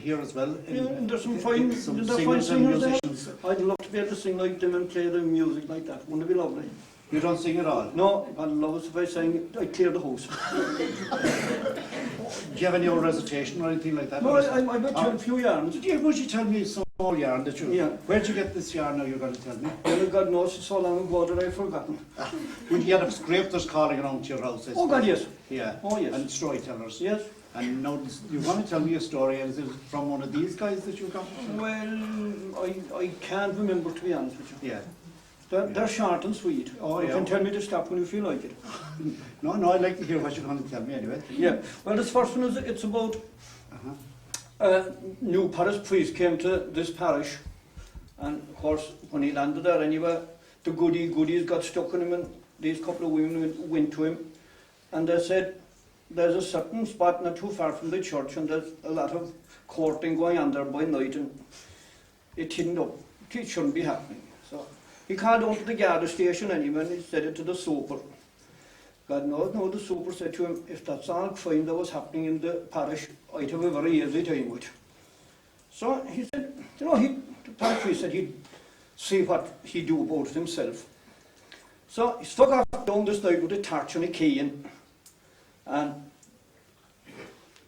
here as well. There's some fine singers and there. musicians. I'd love to be able to sing like them and play the music like that. Wouldn't it be lovely? You don't sing at all? No, I'd love it if I sang, I'd clear the house. Do you have any old recitation or anything like that? No, I bet you a few yarns. Would you tell me some old yarn that you... Yeah. Where'd you get this yarn now you're going to tell me? Well, God knows, it's so long ago that I've forgotten. When you had scrapers calling around to your house, I Oh God, yes. Yeah. Oh yes. And storytellers. Yes. And now you want to tell me a story, and is it from one of these guys that you got? Well, I can't remember, to be honest with you. Yeah. They're short and sweet. Oh, You yeah. can tell me to stop when you feel like it. No, I'd like to hear what you're going to tell me anyway. Yeah. Well, this first one it's about new parish priest came to this parish, and of course when he landed there anyway, the goodies got stuck in him, and these couple of women went to him, and they said, there's a certain spot not too far from the church, and there's a lot of courting going on there by night, and it shouldn't be happening. So he called down to the guard station anyway, and he said it to the super. God knows, no, the super said to him, if that's all fine that was happening in the parish, I'd have a very easy time with it. So he said, the parish priest said he'd see what he'd do about it himself. So he struck off down this night with a torch and a key, and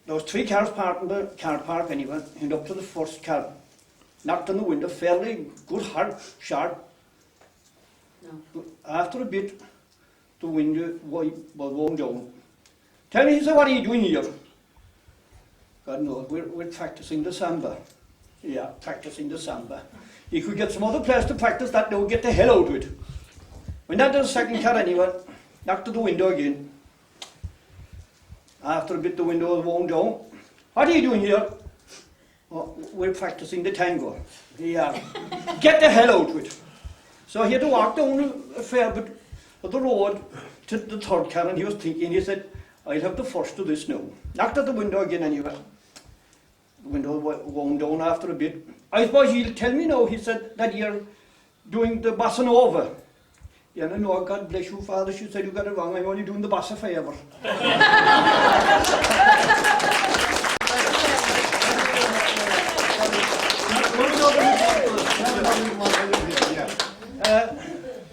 there was 3 cars parked in the car park anyway. He went up to the first car, knocked on the window, fairly good hard shot. No. After a bit, the window was wound down. Tell me, he said, what are you doing here? God knows, we're practicing the samba. Yeah, practicing the samba. You could get some other place to practice that, now get the hell out of it. Went down to the second car anyway, knocked at the window again. After a bit, the window was wound down. What are you doing here? Oh, we're practicing the tango. Yeah, get the hell out of it. So he had to walk down a fair bit of the road to the third car, and he was thinking, he said, I'll have the first of this now. Knocked at the window again anyway. The window wound down after a bit. I suppose you'll tell me now, he said, that you're doing the bossa nova. Yeah, no, God bless you, Father, she said you got it wrong, I'm only doing the bossa forever.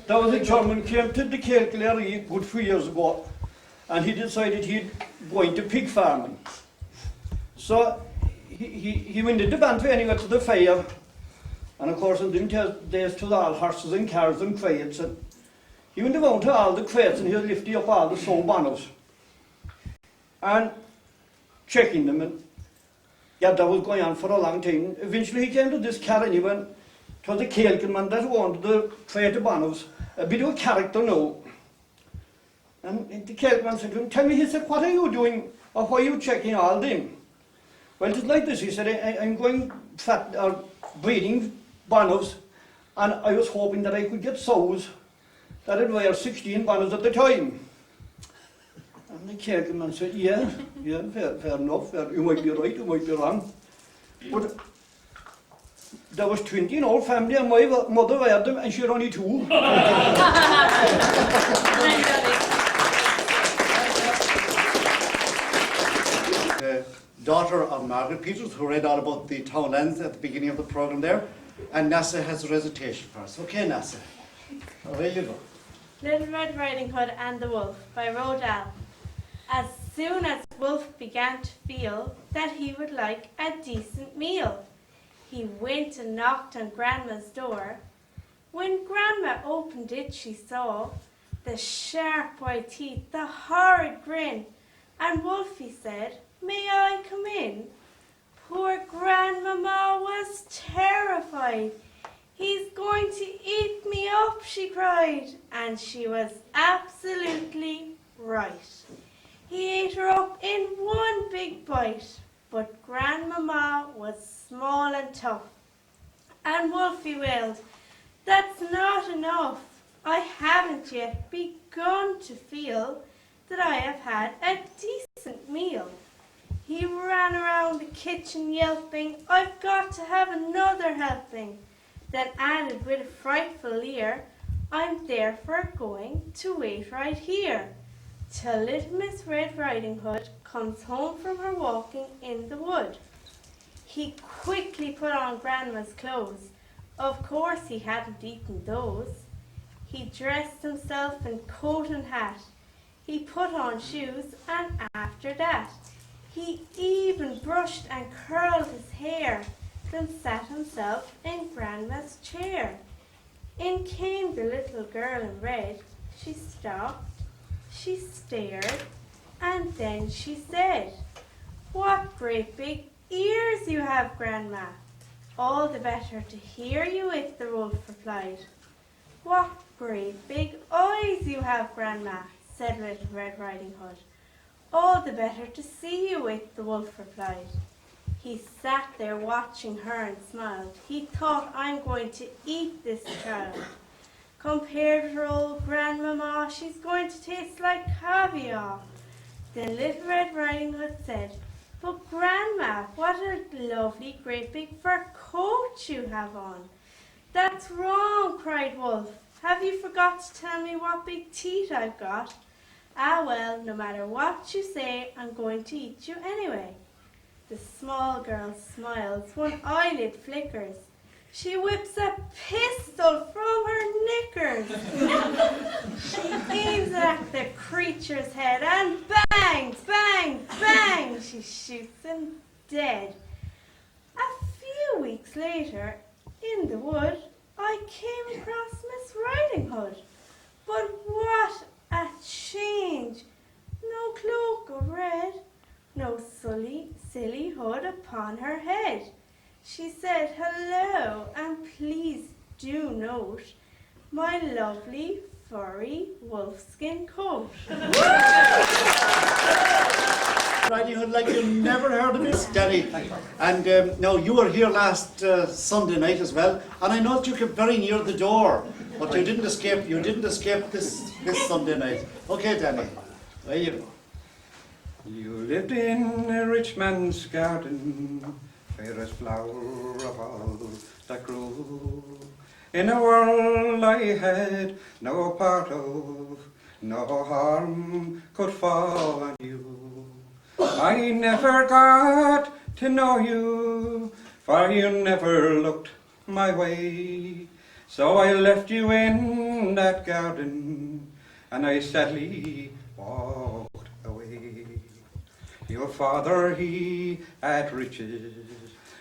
There was a German came to the Kealkill Scoraíocht good few years ago, and he decided he'd go into pig farming. So he went into Bantry anyway to the fair, and of course in them days to all horses and cars and crates, and he went around to all the crates and he was lifting up all the sow banners and checking them, and yeah, that was going on for a long time. Eventually he came to this car anyway, and it was the Kealkill man that wanted the crate of banners, a bit of a character now. And the Kealkill man said to him, tell me, he said, what are you doing, or why are you checking all them? Well, it's like this, he said, I'm going breeding banners, and I was hoping that I could get sows that would wear 16 banners at the time. And the Kealkill man said, yeah, fair enough, you might be right, you might be wrong. But there was 20 in our family, and my mother wear them, and she had only 2. Daughter of Margaret Peters, who read all about the townlands at the beginning of the programme there, and Nasa has a recitation for us. Okay, Nasa, away you go. Little Red Riding Hood and the Wolf by Roald Dahl. As soon as Wolf began to feel that he would like a decent meal, he went and knocked on Grandma's door. When Grandma opened it, she saw the sharp white teeth, the horrid grin, and Wolfie said, "May I come in?" Poor Grandmama was terrified. "He's going to eat me up," she cried, and she was absolutely right. He ate her up in one big bite, but Grandmama was small and tough. And Wolfie wailed, "That's not enough. I haven't yet begun to feel that I have had a decent meal." He ran around the kitchen yelping, "I've got to have another helping." Then added with a frightful leer, "I'm therefore going to wait right here till little Miss Red Riding Hood comes home from her walking in the wood." He quickly put on Grandma's clothes. Of course he hadn't eaten those. He dressed himself in coat and hat. He put on shoes, and after that, he even brushed and curled his hair, then sat himself in Grandma's chair. In came the little girl in red. She stopped, she stared, and then she said, "What great big ears you have, Grandma!" "All the better to hear you with," the wolf replied. "What great big eyes you have, Grandma," said Little Red Riding Hood. "All the better to see you with," the wolf replied. He sat there watching her and smiled. He thought, "I'm going to eat this child. Compared with her old grandmama, she's going to taste like caviar." Then Little Red Riding Hood said, "But Grandma, what a lovely great big fur coat you have on." "That's wrong," cried Wolf. "Have you forgot to tell me what big teeth I've got?" "Ah well, no matter what you say, I'm going to eat you anyway." The small girl smiles, one eyelid flickers. She whips a pistol from her knickers. She aims at the creature's head and bang, bang, bang, she shoots him dead. A few weeks later, in the wood, I came across Miss Riding Hood. But what a change! No cloak of red, no silly hood upon her head. She said, "Hello, and please do note my lovely furry wolfskin coat." Riding Hood like you never heard of this, Danny. And now you were here last Sunday night as well, and I noticed you kept very near the door, but you didn't escape. You didn't escape this Sunday night. Okay, Danny, there you go. You lived in a rich man's garden, fairest flower of all that grew. In a world I had no part of, no harm could fall on you. I never got to know you, for you never looked my way. So I left you in that garden, and I sadly walked away. Your father, he had riches,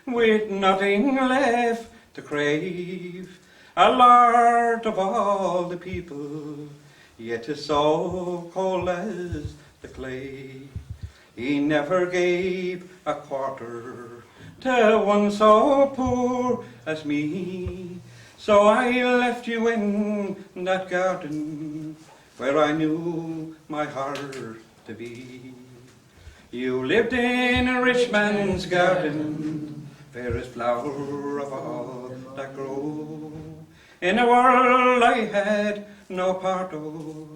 with nothing left to crave, a lord of all the people, yet his soul cold as the clay. He never gave a quarter to one so poor as me. So I left you in that garden where I knew my heart to be. You lived in a rich man's garden, fairest flower of all that grew. In a world I had no part of,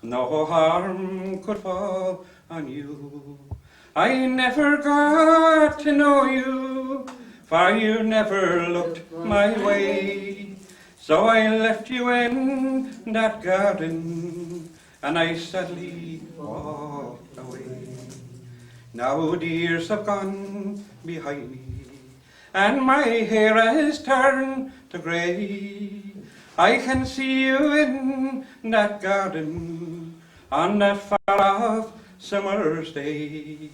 no harm could fall on you. I never got to know you, for you never looked my way. So I left you in that garden, and I sadly walked away. Now the years have gone behind me, and my hair has turned to grey. I can see you in that garden on that far-off summer's day.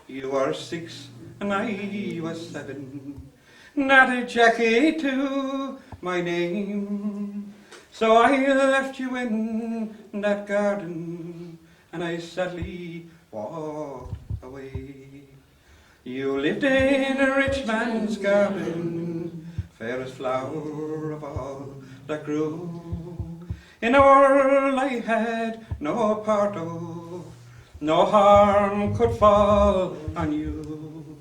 You were 6 and I was 7, not a jacket to my name. So I left you in that garden, and I sadly walked away. You lived in a rich man's garden, fairest flower of all that grew. In a world I had no part of, no harm could fall on you.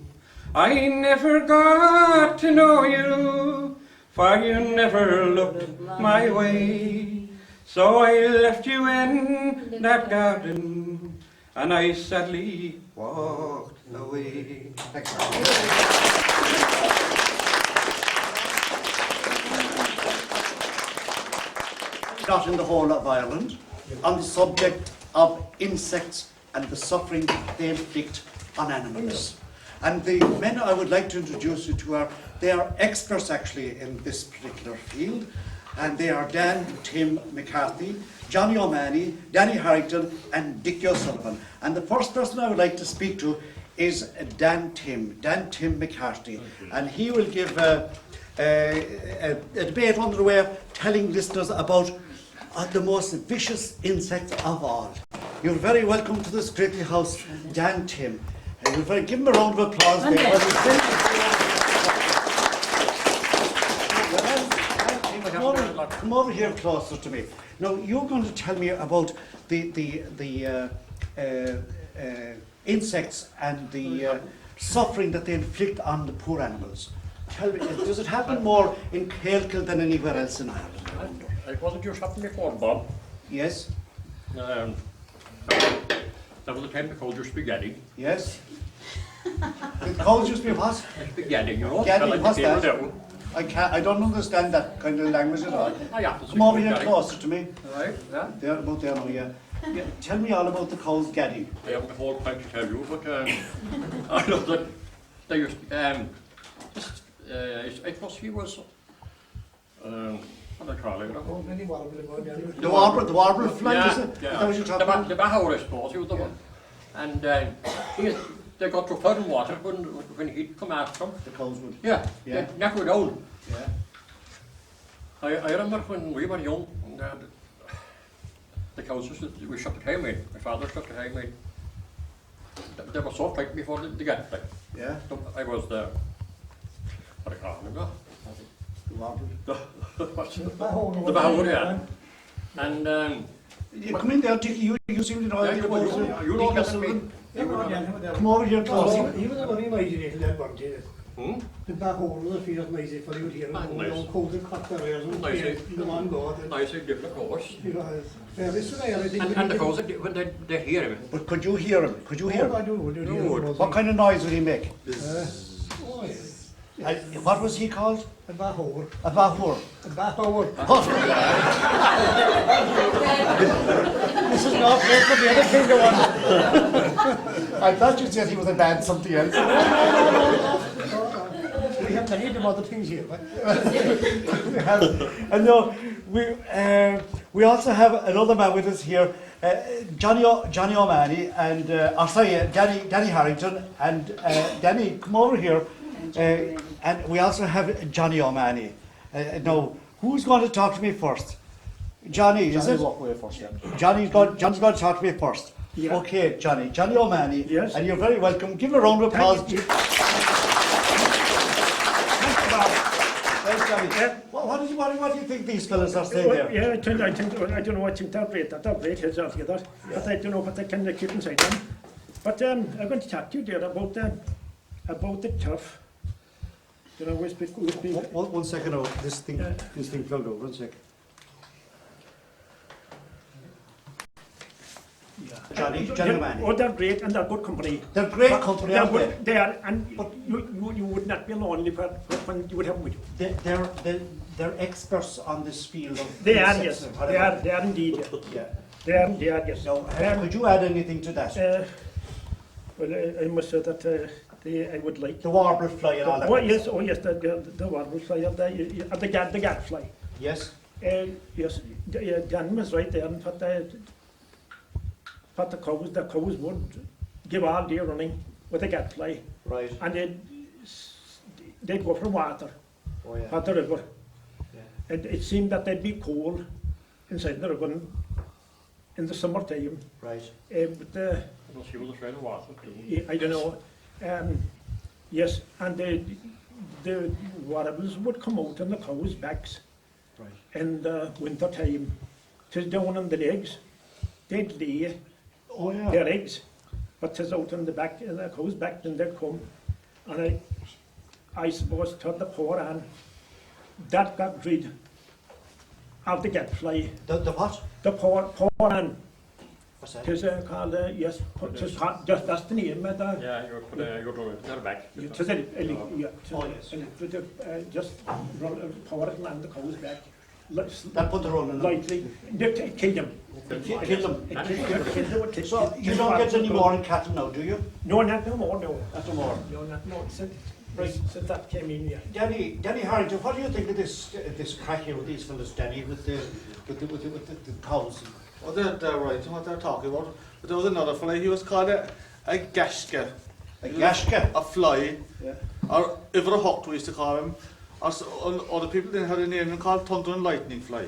I never got to know you, for you never looked my way. So I left you in that garden, and I sadly walked away. Thanks. Not in the whole of Ireland, on the subject of insects and the suffering they inflict on animals. And the men I would like to introduce you to they are experts actually in this particular field. And they are Dan Tim McCarthy, Johnny O'Mahony, Danny Harrington, and Dickie O'Sullivan. And the first person I would like to speak to is Dan Tim McCarthy. And he will give a debate under the way of telling listeners about the most vicious insect of all. You're very welcome to this greatly house, Dan Tim. And you'll give him a round of applause there. Come over here closer to me. Now you're going to tell me about the insects and the suffering that they inflict on the poor animals. Tell me, does it happen more in Kealkill than anywhere else in Ireland? It wasn't just happened before, Bob. Yes. That was the time they called your spaghetti. Yes. It calls you me what? Spaghetti, you know. Spaghetti, like what's the table that? down. I don't understand that kind of language at all. I have to Come over here spaghetti. closer to me. Right, yeah. There, about there now, yeah. Tell me all about the cow's gaddy. I haven't the whole pint to tell you, but I know that they used it was he was what do I call it? The warble fly, Yeah, is it? Is yeah. that what you're talking about? The Bahawar, I suppose, he was the one. And they got to flood in water when he'd come after them. The cows would. Yeah, Yeah. they never down. Yeah. I remember when we were young, and the cows we shut the cow in. My father shut the cow in. They were so frightened before they got like. Yeah. I was the what do you call him now? The warble. The Bahawar, yeah. And You come in there, Dickie, you seem to know yeah, everything about it. you know Dickie better than me. O'Sullivan. You know better. Come over here closer. He was a very noisy little one, too. Hmm? The back home was a field noisy for you here. Ah, nice. All cold and cut the ears and Noisy. the man God. Nice and different, of course. You know, very sorry, I think. And the cows, when they hear him, But could you hear him? Could you hear I him? do. Would you No, hear What kind of noise would he make? Oh, yes. And what was he called? A back home. A bahur. A back home. This is not great for the other kind of one. I thought you said he was a bad something else. We have many of other things here, but We have, and no, we also have another man with us here, Johnny O'Mahony and Danny Harrington and Danny, come over here, and we also have Johnny O'Mahony. Now, who's going to talk to me first? Johnny, is it? Walk away first, yeah. Johnny's going to talk to me first. Yeah. Okay, Johnny O'Mahony, Yes. and you're very welcome. Give him a round of applause. Thank you. Thanks, Johnny. What do you think these fellas are saying well, there? yeah, I don't know what to interpret his altogether, but I don't know what I can keep inside them. But I'm going to talk to you there about the turf. You know, One second, oh, this thing fell over. 1 sec. Johnny O'Mahony. Oh, they're great and they're good company. They're great But company, they're aren't they? good, they are, and you would not be lonely when you would have them with you. They're experts on this field of They are, insects yes. and whatever. They are indeed. Yeah. They are, yes. Now, could you add anything to that? Well, I must say that I would like. The warble fly and all that. Oh yes, the warble fly of the gadfly. Yes. Yes, Dan was right there, and the cows would give all day running with a gadfly, Right. and they'd go for water Oh yeah. at the river. Yeah. And it seemed that they'd be cold inside the river in the summertime. Right. But well, she was afraid of water too. I don't know. Yes, and the warbles would come out on the cows' backs Right. in the winter time, tis down on the legs. They'd lay Oh yeah. their eggs, but tis out on the back, the cow's back, then they'd come. And I suppose to the poor Ann, that got rid of the gadfly. The what? The poor Ann, What's that? tis called, yes, tis called, just that's the name of the. Yeah, you're going to the back. Yeah, tis Oh, yes. just power it and the cow's back. That put the run in them. lightly. It killed them. Kill them. It killed them. It So you don't get any more in cattle now, do you? No, not no more, no. Not no more. No, not no. Since that came in, yeah. Danny Harrington, what do you think of this crack here with these fellas, Danny, with the cows? Well, they're right in what they're talking about. But there was another fly, he was called a gashka. A gashka? A fly. Yeah. Or Iver Hocht we used to call him. Other people didn't have a name called thunder and lightning fly.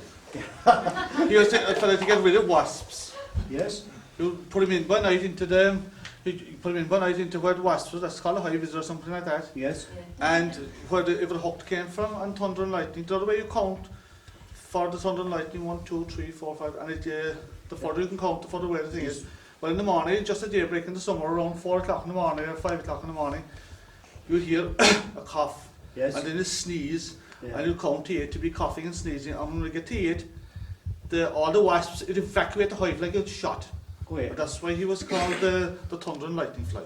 He was a fella to get rid of wasps. Yes. You put him in by night into them. You put him in one night into where the wasps was, that's called a hive or something like that. Yes. And where the Iver Hocht came from, and thunder and lightning. The other way you count for the thunder and lightning, 1, 2, 3, 4, 5, and the further you can count, the further away the thing is. Well, in the morning, just at daybreak in the summer, around 4 o'clock in the morning or 5 o'clock in the morning, you hear a cough, Yes. and then a sneeze, Yeah. and you count to 8 to be coughing and sneezing. And when we get to 8, all the wasps it evacuate the hive like a shot. Go away. But that's why he was called the thunder and lightning fly.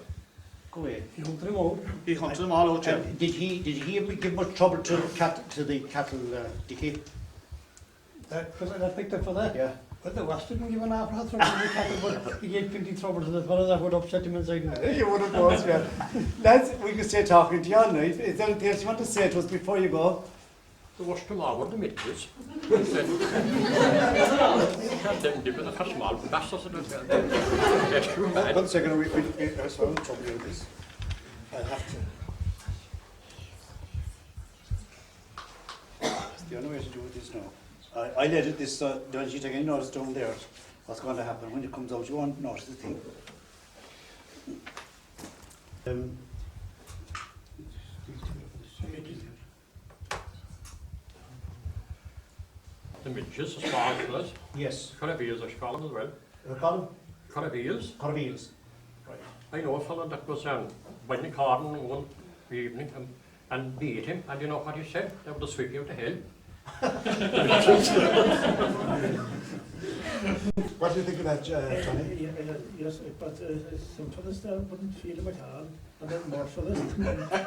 Go away. You hunted them out. He hunted them all out, yeah. And did he give much trouble to the cattle, did he? Because I picked up for that. Yeah. But the West didn't give an half trouble to the cattle, but he gave plenty trouble to the fellow that would upset him inside. You would have known, yeah. Lads, we can stay talking to you all night. Is there anything else you want to say to us before you go? The worst of all were the midges. Den dibben er smal på bästa så det är true man. 1 second, we're sorry, trouble with this. I have to. It's the only way to do it is now. I let it this, don't you take any notice down there what's going to happen. When it comes out, you won't notice the thing. The midges are small for us. Yes. Carabils are small as well. Call them? Carabils. Corbeils. Right. I know a fellow that was went in the garden one evening and beat him, and you know what he said? They would sweep you to hell. What do you think of that, Johnny? Yes, but some fellas there wouldn't feel them at all. And then more fellas,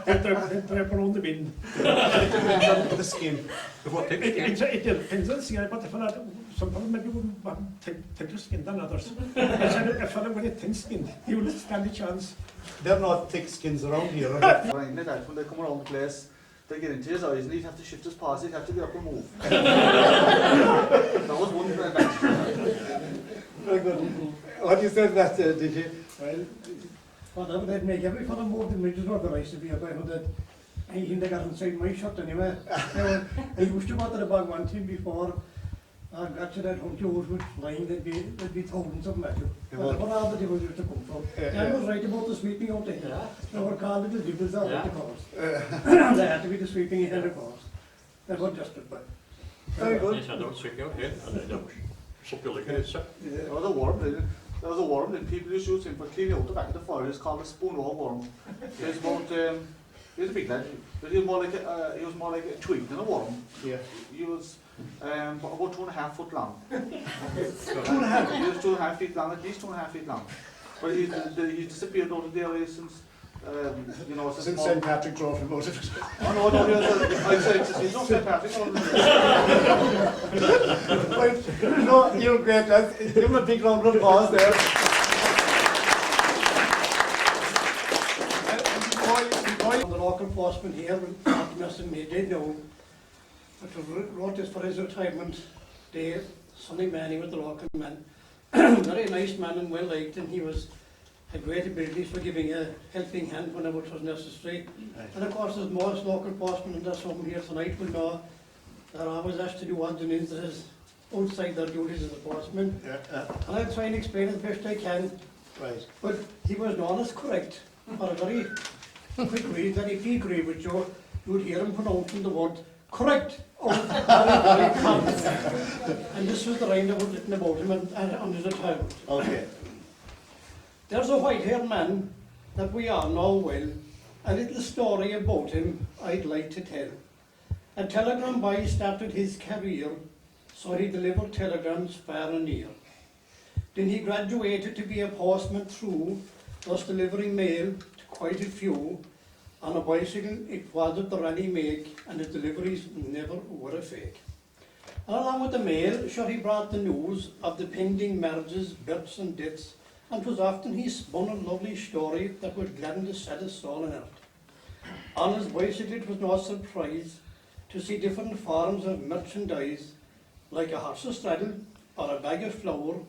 they're around the bin. It depends on the skin. What they It depends on the skin, but the fella, some fellas maybe wouldn't want thicker skin than others. I said a fella with a thin skin, he would stand a chance. There are not thick skins around here, are there? Right, that when they come around the place, they get into his eyes and he'd have to shift his paws, he'd have to get up and move. That was one advantage. Very good. What do you say to that, did you? Well, that would make every fellow move the midges organised to be about that. He got inside my shot anyway. I used to go to the bag one time before. I got to that whole George was flying, there'd be thousands of them at you. But what all the devils used to come from. I was right about the sweeping out there. They were called the devils out of the course. They had to be the sweeping ahead of course. That was just it, but. Very good. He said they would sweep you out here, and they would suck you like a nitsa. There was a worm, and people used to use him for cleaning out the back of the fire. It's called a spoon-oil worm. He's about, he was a big lad, but he was more like a twig than a worm. Yeah. He was about 2.5 foot long. 2.5? He was 2.5 feet long, at least 2.5 feet long. But he disappeared out of the area since, you know, Since St. Patrick drove him out of it. Oh no, I'd say he's not St. Patrick. No, you're great, lads. Give him a big round of applause there. On the local postman here, he did know, but wrote this for his retirement day, Sunday man, he was the local man. Very nice man and well liked, and he had great abilities for giving a helping hand whenever it was necessary. Right. And of course, as most local postmen and that's home here tonight will know, they're always asked to do odds and ends that is outside their duties as a postman. And I'll try and explain it the best I can. Right. But he was known as correct for a very quick read that if he agreed with you, you'd hear him pronouncing the word correct. Very confident. And this was the rhyme that was written about him and on his retirement. Okay. There's a white-haired man that we all know well. A little story about him I'd like to tell. A telegram boy started his career, so he delivered telegrams far and near. Then he graduated to be a postman through, thus delivering mail to quite a few. On a bicycle, it was at the rally make, and his deliveries never were a fake. And along with the mail, sure he brought the news of the pending marriages, births and deaths, and 'twas often he spun a lovely story that would gladden the saddest soul on earth. On his bicycle it was no surprise to see different forms of merchandise, like a horse's straddle or a bag of flour.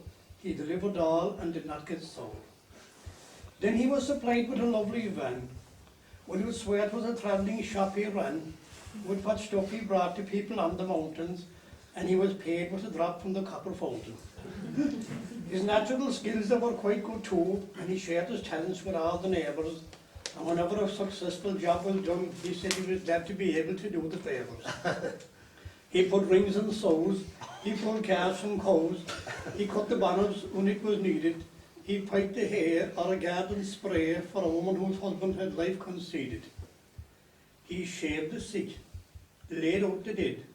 He delivered all and did not get sold. Then he was supplied with a lovely van. When he would swear it was a travelling shop he ran, with what stuff he brought to people on the mountains, and he was paid with a drop from the copper fountain. His natural skills they were quite good too, and he shared his talents with all the neighbours, and whenever a successful job was done, he said he was glad to be able to do the favours. He put rings in sows, he pulled calves from cows, he cut the bonnets when it was needed, he piped the hair or a garden spray for a woman whose husband had life conceded. He shaved the sick, laid out the dead,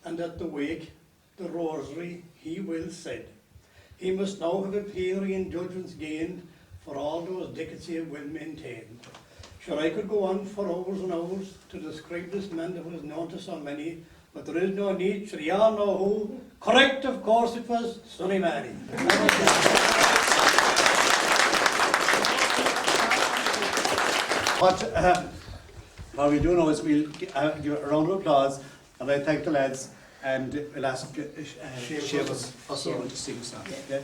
and at the wake, the rosary, he well said. He must now have a plenary indulgence gained for all those decades he had well maintained. Sure, I could go on for hours and hours to describe this man that was known to so many, but there is no need, sure you all know who. Correct, of course, it was Sonny Manny. What we do now is we'll give a round of applause, and I thank the lads, and we'll ask Seamus also to sing a song. Yeah?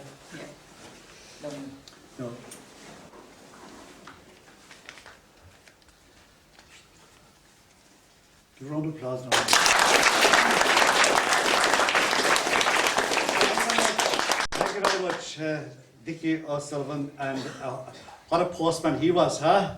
No. Give a round of applause now. Thank you very much, Dickie O'Sullivan, and what a postman he was, huh?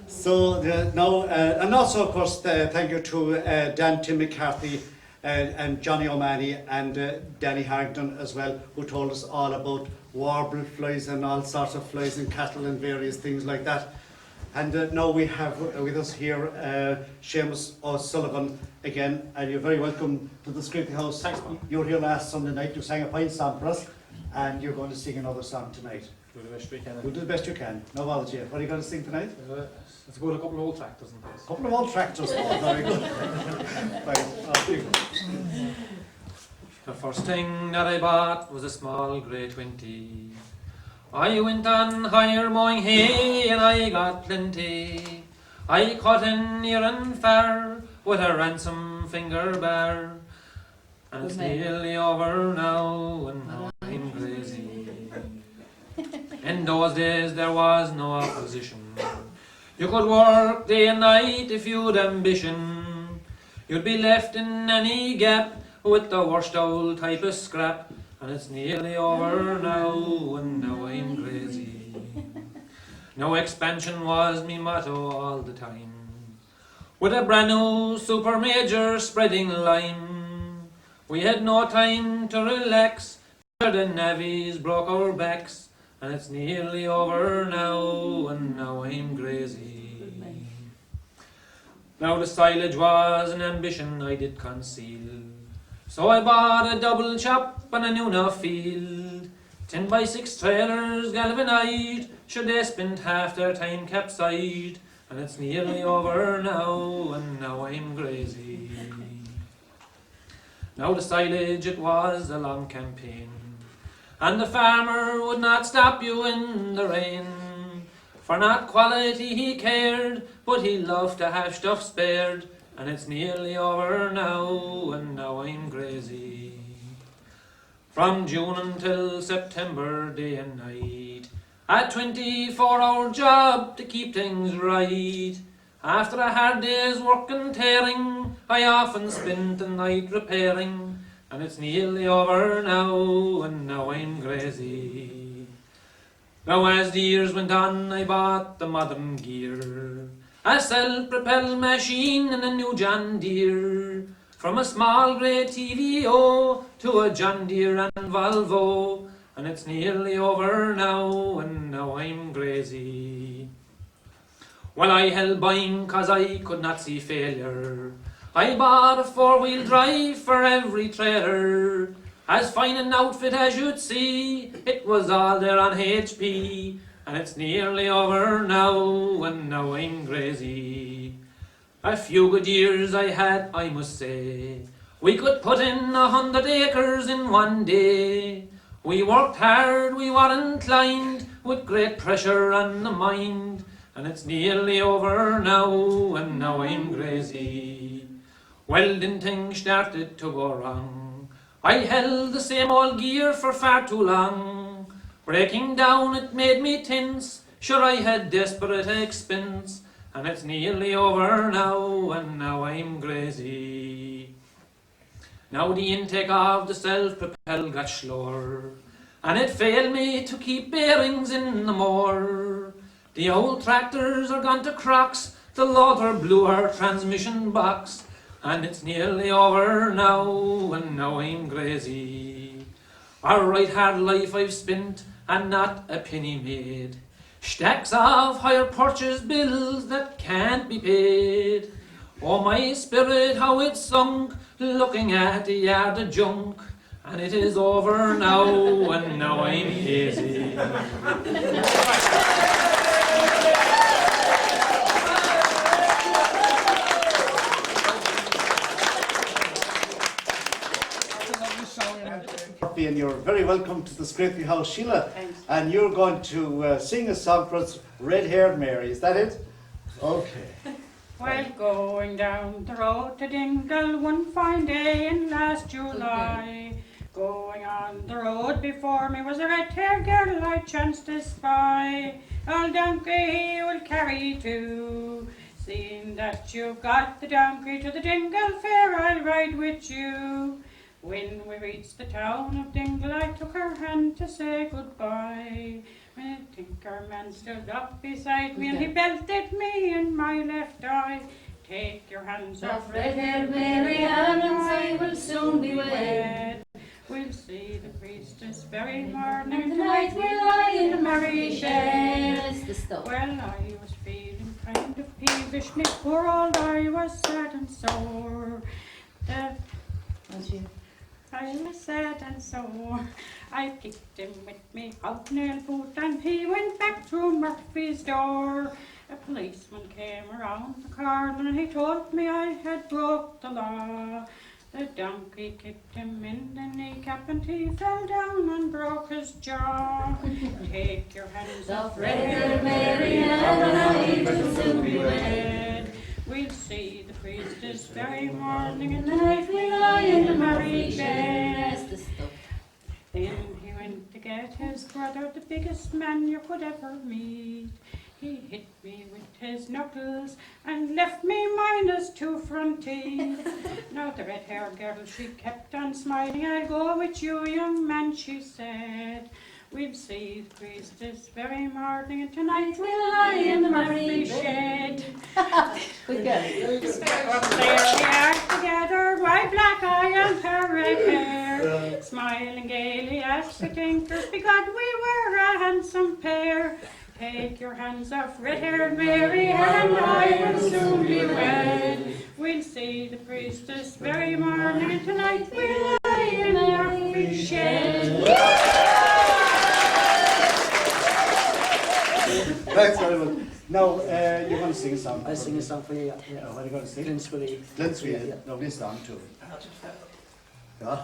So now, and also of course, thank you to Dan Tim McCarthy and Johnny O'Mahony and Danny Harrington as well, who told us all about warble flies and all sorts of flies and cattle and various things like that. And now we have with us here Seamus O'Sullivan again, and you're very welcome to the Scripty House. Thanks, man. You were here last Sunday night, you sang a fine song for us, and you're going to sing another song tonight. Do the best we can. We'll do the best you can. No bother, Jay. What are you going to sing tonight? Let's go to a couple of old tractors and things. A couple of old tractors. Oh, very good. Right. The first thing that I bought was a small grey 20. I went on hire mowing hay and I got plenty. I caught in near and far with a ransom finger bar. And it's nearly over now and now I'm crazy. In those days there was no opposition. You could work day and night if you'd ambition. You'd be left in any gap with the worst old type of scrap. And it's nearly over now, and now I'm crazy. No expansion was me motto all the time. With a brand new super major spreading lime. We had no time to relax, the navies broke our backs. And it's nearly over now, and now I'm crazy. Now the silage was an ambition I did conceal. So I bought a double chop and a new enough field. 10x6 trailers galvanized, should they spend half their time capsized. And it's nearly over now, and now I'm crazy. Now the silage, it was a long campaign. And the farmer would not stop you in the rain. For not quality he cared, but he loved to have stuff spared. And it's nearly over now, and now I'm crazy. From June until September, day and night, a 24-hour job to keep things right. After a hard day's work and tearing, I often spent the night repairing. And it's nearly over now, and now I'm crazy. Now as the years went on, I bought the modern gear. A self-propelled machine and a new John Deere. From a small grey TVO to a John Deere and Volvo. And it's nearly over now, and now I'm crazy. Well, I held buying 'cause I could not see failure. I bought a 4-wheel drive for every trailer. As fine an outfit as you'd see, it was all there on HP. And it's nearly over now, and now I'm crazy. A few good years I had, I must say. We could put in 100 acres in one day. We worked hard, we were inclined, with great pressure on the mind. And it's nearly over now, and now I'm crazy. Well, then things started to go wrong. I held the same old gear for far too long. Breaking down, it made me tense. Sure, I had desperate expense. And it's nearly over now, and now I'm crazy. Now the intake of the self-propel got slower, and it failed me to keep bearings in the moor. The old tractors are gone to crocks, the loader blew our transmission box, and it's nearly over now, and now I'm crazy. A right hard life I've spent, and not a penny made. Stacks of hire purchase bills that can't be paid. Oh, my spirit, how it sunk, looking at the yard of junk. And it is over now, and now I'm hazy. And you're very welcome to the Scrapey House, Sheila. Thanks. And you're going to sing a song for us, Red-Haired Mary. Is that it? Okay. Well, going down the road to Dingle one fine day in last July. Going on the road before me was a red-haired girl I chanced to spy. Old donkey he will carry you to. Seeing that you've got the donkey to the Dingle fair, I'll ride with you. When we reached the town of Dingle, I took her hand to say goodbye. When I think our man stood up beside me, and he belted me in my left eye. Take your hands off red-haired Mary Ann, and I will soon be wed. We'll see the priest this very morning, and tonight we'll lie in the merry shed. Well, I was feeling kind of peevish, me poor old eye was sad and sore. I was sad and sore. I kicked him with me hobnail boot, and he went back through Murphy's door. A policeman came around the corner, and he told me I had broke the law. The donkey kicked him in the kneecap, and he fell down and broke his jaw. Take your hands off red-haired Mary Ann, and I will soon be wed. We'll see the priest this very morning, and tonight we'll lie in the merry bed. Then he went to get his brother, the biggest man you could ever meet. He hit me with his knuckles and left me minus 2 front teeth. Now the red-haired girl, she kept on smiling. I'll go with you, young man, she said. We'll see the priest this very morning, and tonight we'll lie in the merry shed. We get it. Up there we are together, my black eye and her red hair, smiling gaily as we tinkers, because we were a handsome pair. Take your hands off red-haired Mary, and I will soon be wed. We'll see the priest this very morning, and tonight we'll lie in the merry shed. Thanks very much. Now, you're going to sing a song. I'll sing a song for you, Yeah, what are you going to sing? Glen Scoraíocht. Glen Scoraíocht. Yeah. Lovely song too. Yeah.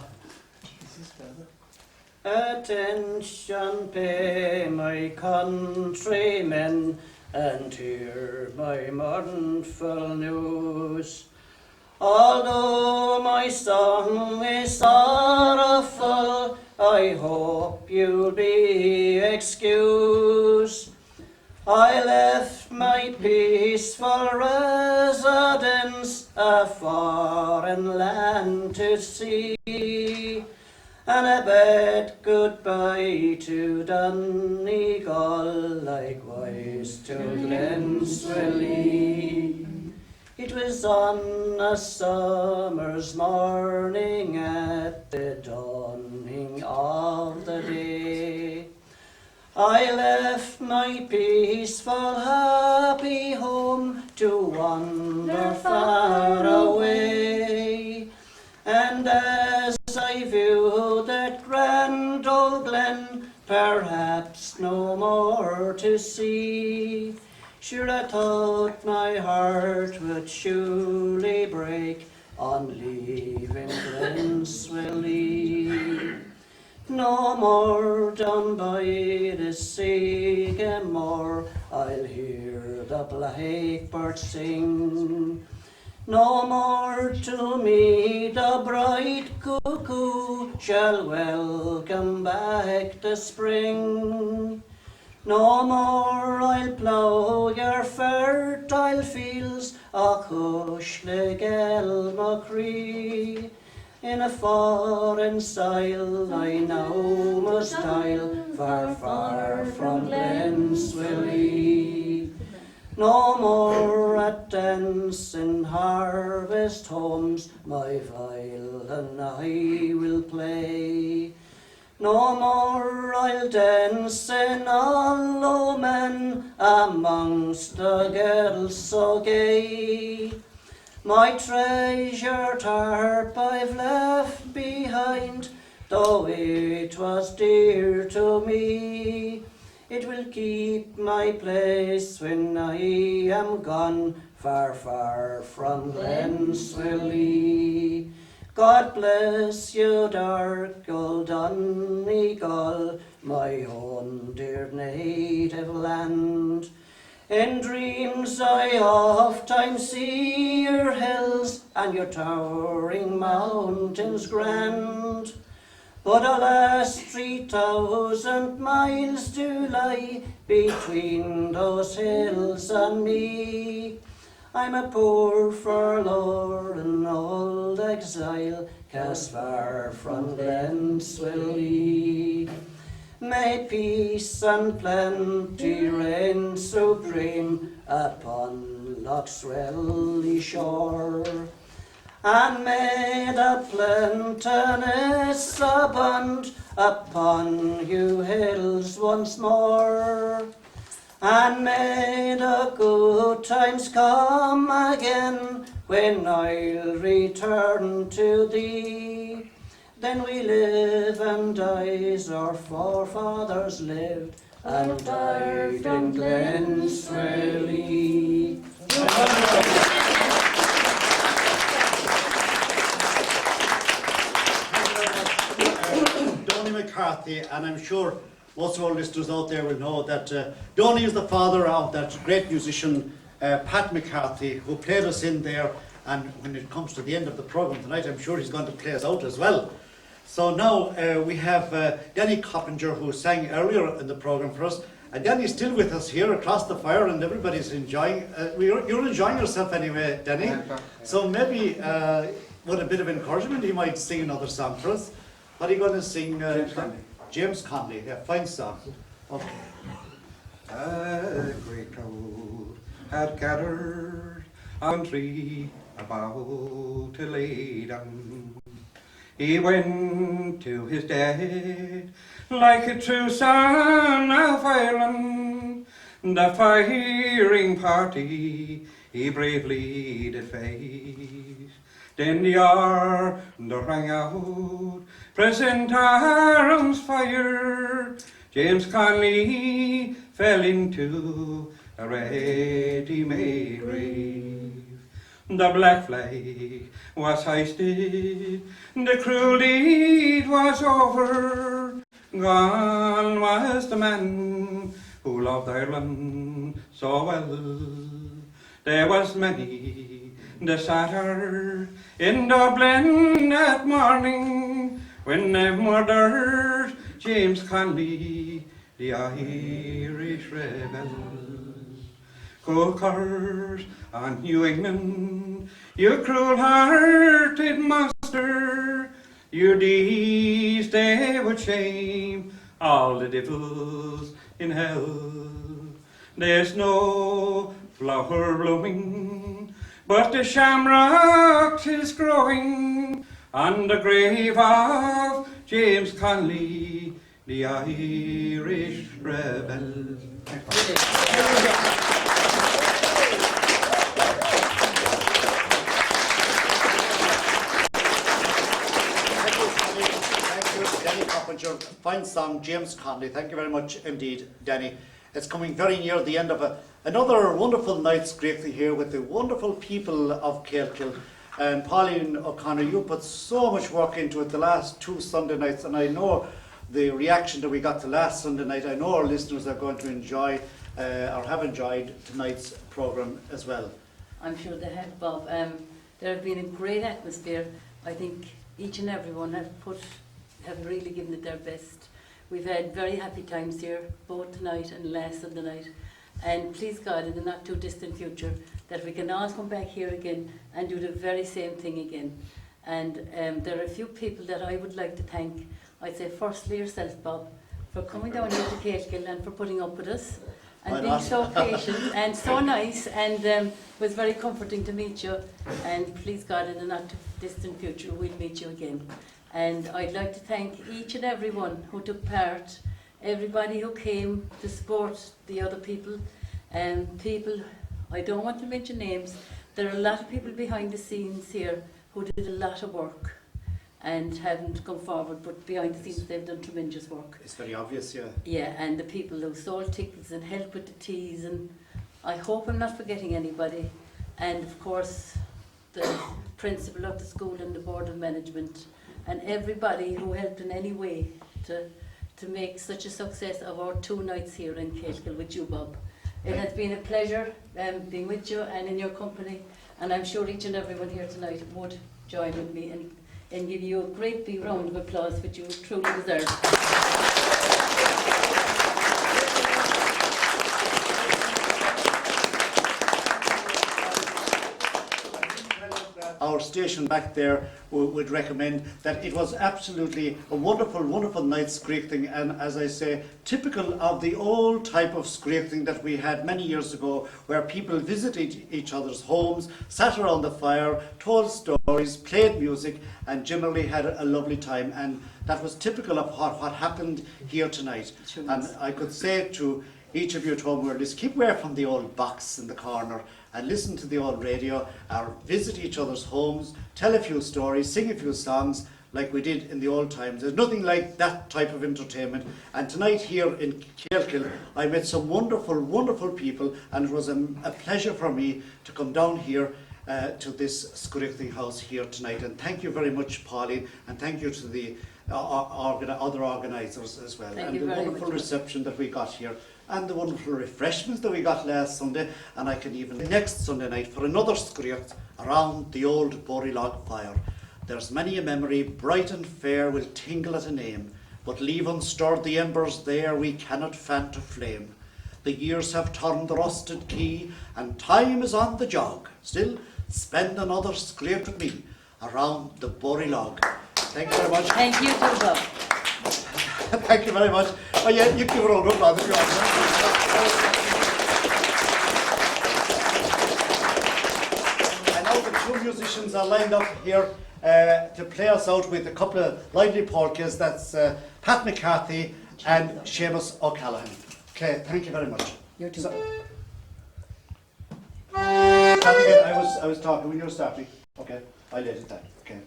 Attention pay my countrymen, and hear my mournful news. Although my song is sorrowful, I hope you'll be excused. I left my peaceful residence, a foreign land to see, and I bid goodbye to Donegal, likewise to Glenswilly. It was on a summer's morning at the dawning of the day. I left my peaceful, happy home to wander far away. And as I viewed that grand old glen, perhaps no more to see, sure I thought my heart would surely break on leaving Glenswilly. No more down by the sycamore I'll hear the blackbird sing. No more to me the bright cuckoo shall welcome back the spring. No more I'll plough your fertile fields, a Cushlegel Macree. In a foreign soil I now must toil, far, far from Glenswilly. No more at dance in harvest homes my violin I will play. No more I'll dance in hollow men amongst the girls so gay. My treasured harp I've left behind, though it was dear to me. It will keep my place when I am gone, far, far from Glenswilly. God bless you, dark old Donegal, my own dear native land. In dreams I ofttimes see your hills and your towering mountains grand. But alas, 3,000 miles do lie between those hills and me. I'm a poor forlorn old exile, cast far from Glenswilly. May peace and plenty reign supreme upon Loch's Swelly shore, and may the plenteousness abound upon you hills once more. And may the good times come again when I'll return to thee. Then we live and die as our forefathers lived and died in Glenswilly. Donny McCarthy, and I'm sure most of our listeners out there will know that Donny is the father of that great musician Pat McCarthy, who played us in there, and when it comes to the end of the programme tonight, I'm sure he's going to play us out as well. So now we have Danny Coppinger, who sang earlier in the programme for us, and Danny's still with us here across the fire, and everybody's enjoying. You're enjoying yourself anyway, Danny. So maybe with a bit of encouragement, he might sing another song for us. What are you going to sing? James Conley, yeah, fine song. Okay. A great crowd had gathered on a tree about to lay down. He went to his death like a true son of Ireland. The firing party he bravely did face. Then the order rang out, present arms fired. James Conley fell into a ready-made grave. The black flag was hoisted, the cruel deed was over. Gone was the man who loved Ireland so well. There was many that sat her in Dublin that morning when they murdered James Conley, the Irish rebel. Cold on New England, you cruel-hearted monster, your deeds they would shame all the devils in hell. There's no flower blooming, but the shamrock is growing on the grave of James Conley, the Irish rebel. Fine song, James Conley. Thank you very much indeed, Danny. It's coming very near the end of another wonderful night's greatly here with the wonderful people of Kealkill. And Pauline O'Connor, you put so much work into it the last 2 Sunday nights, and I know the reaction that we got the last Sunday night, I know our listeners are going to enjoy or have enjoyed tonight's programme as well. I'm sure they have, Bob. There have been a great atmosphere. I think each and every one have really given it their best. We've had very happy times here, both tonight and last Sunday night. And please God, in the not too distant future, that we can all come back here again and do the very same thing again. And there are a few people that I would like to thank. I'd say firstly yourself, Bob, for coming down here to Kealkill and for putting up with us and being so patient and so nice, and it was very comforting to meet you. And please God, in the not too distant future, we'll meet you again. And I'd like to thank each and every one who took part, everybody who came to support the other people, people, I don't want to mention names, there are a lot of people behind the scenes here who did a lot of work and haven't come forward, but behind the scenes they've done tremendous work. It's very obvious, yeah. Yeah, and the people who sold tickets and helped with the teas, and I hope I'm not forgetting anybody. And of course, the principal of the school and the board of management, and everybody who helped in any way to make such a success of our 2 nights here in Kealkill with you, Bob. It has been a pleasure being with you and in your company, and I'm sure each and everyone here tonight would join with me and give you a great big round of applause, which you truly deserve. Our station back there would recommend that it was absolutely a wonderful, wonderful night scraping, and as I say, typical of the old type of scraping that we had many years ago, where people visited each other's homes, sat around the fire, told stories, played music, and generally had a lovely time. And that was typical of what happened here tonight. And I could say to each of you at home, just keep away from the old box in the corner and listen to the old radio, or visit each other's homes, tell a few stories, sing a few songs like we did in the old times. There's nothing like that type of entertainment. And tonight here in Kealkill, I met some wonderful, wonderful people, and it was a pleasure for me to come down here to this Scoraíocht house here tonight. And thank you very much, Pauline, and thank you to the other organisers as well. Thank and the wonderful reception that we got here, and the wonderful refreshments that we got last Sunday, and I can even next Sunday night for another Scoraíocht around the old Borylog fire. There's many a memory, bright and fair, will tingle at a name, but leave unstirred the embers there we cannot fan to flame. The years have turned the rusted key, and time is on the jog. Still, spend another Scoraíocht with me around the Borylog. Thank you very much. Thank you too, Bob. Thank you very much. Oh yeah, you give it all up, lad, if you want. I know the 2 musicians are lined up here to play us out with a couple of lively polkas. That's Pat McCarthy and Seamus O'Callaghan. Okay, thank you very much. You too. Pat, again, I was talking when you were starting. Okay, I let it down. Okay.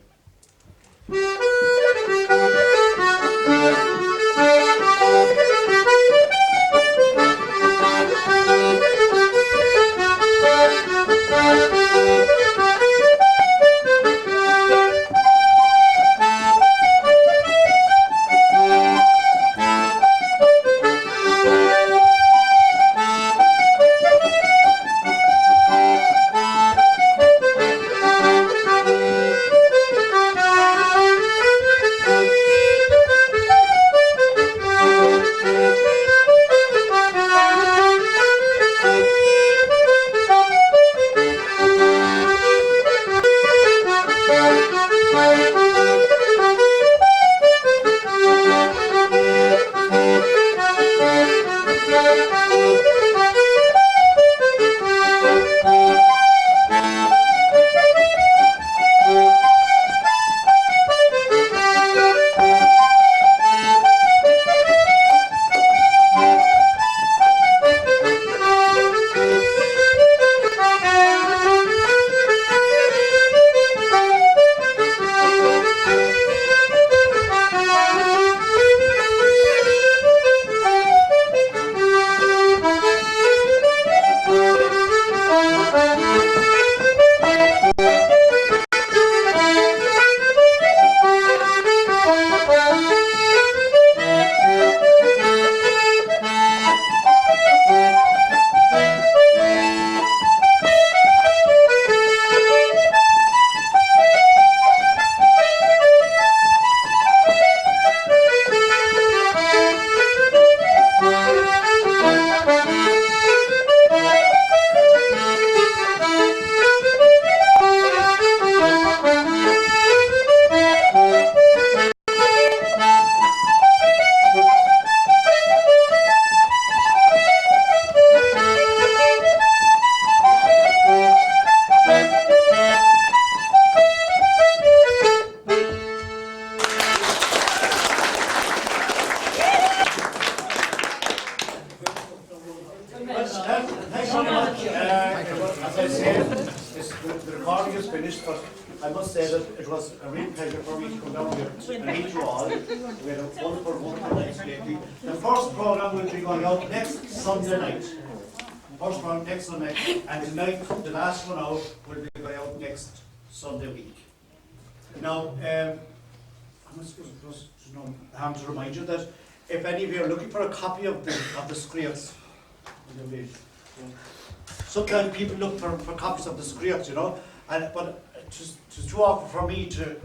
I must say that it was a real pleasure for me to come down here and meet you all. We had a wonderful, wonderful night lately. The first programme will be going out next Sunday night. First round next Sunday, and tonight, the last one out, will be going out next Sunday week. Now, I must just harm to remind you that if any of you are looking for a copy of the Scoraíocht, sometimes people look for copies of the Scoraíocht, you know, but it's too awkward for me to